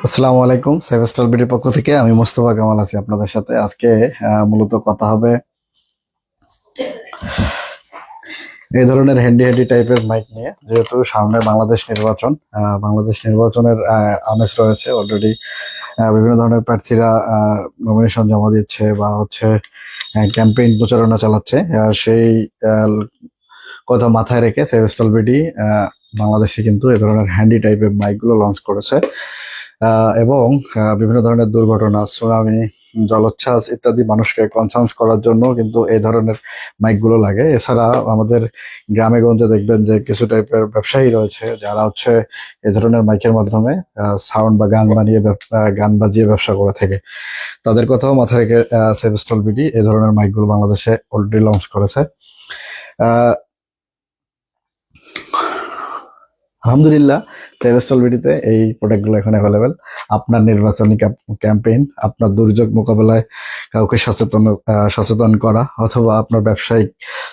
আসসালামু আলাইকুম। সেভেস্টার বিডির পক্ষ থেকে আমি মোস্তফা কামাল আছি আপনাদের সাথে। আজকে মূলত কথা হবে এই ধরনের হ্যান্ডি হ্যান্ডি টাইপের মাইক নিয়ে। যেহেতু সামনে বাংলাদেশ নির্বাচনের আমেজ রয়েছে অলরেডি। বিভিন্ন ধরনের প্রার্থীরা নমিনেশন জমা দিচ্ছে বা ক্যাম্পেইন প্রচারণা চালাচ্ছে। সেই আহ, কথা মাথায় রেখে সেভেস্টার বিডি বাংলাদেশে কিন্তু এই ধরনের হ্যান্ডি টাইপের মাইকগুলো লঞ্চ করেছে। এবং বিভিন্ন ধরনের দুর্ঘটনা, সুনামি, জলোচ্ছ্বাস ইত্যাদি মানুষকে কনসার্ন করার জন্য কিন্তু এই ধরনের মাইকগুলো লাগে। এছাড়া আমাদের গ্রামে গঞ্জে দেখবেন যে কিছু টাইপের ব্যবসায়ী রয়েছে যারা এই ধরনের মাইকের মাধ্যমে সাউন্ড বা গান বাজিয়ে ব্যবসা করে থাকে। তাদের কথাও মাথায় রেখে সেভেস্টল বিডি এই ধরনের মাইকগুলো বাংলাদেশে অলরেডি লঞ্চ করেছে। আহ আলহামদুলিল্লাহ, সেভেস্টল বিডিতে এই প্রোডাক্টগুলো এখন অ্যাভেলেবেল। আপনার নির্বাচনী ক্যাম্পেইন, আপনার দুর্যোগ মোকাবেলায় কাউকে সচেতন করা, অথবা আপনার ব্যবসায়িক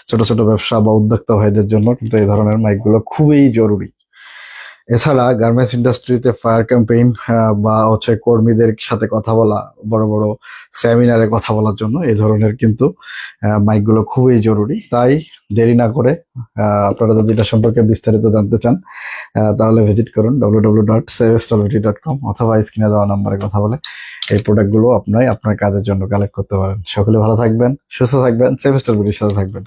ছোট ছোট ব্যবসা বা উদ্যোক্তা ভাইদের জন্য কিন্তু এই ধরনের মাইকগুলো খুবই জরুরি। এছাড়া গার্মেন্টস ইন্ডাস্ট্রিতে ফায়ার ক্যাম্পেইন বা কর্মীদের সাথে কথা বলা, বড় বড় সেমিনারে কথা বলার জন্য এই ধরনের কিন্তু মাইকগুলো খুবই জরুরি। তাই দেরি না করে আপনারা যদি এটা সম্পর্কে বিস্তারিত জানতে চান তাহলে ভিজিট করুন www.savestolvity.com, অথবা স্ক্রিনে দেওয়া নাম্বারে কথা বলে এই প্রোডাক্টগুলো আপনার কাজের জন্য কালেক্ট করতে পারেন। সকলে ভালো থাকবেন, সুস্থ থাকবেন, সেভেস্টলভিটির সাথে থাকবেন।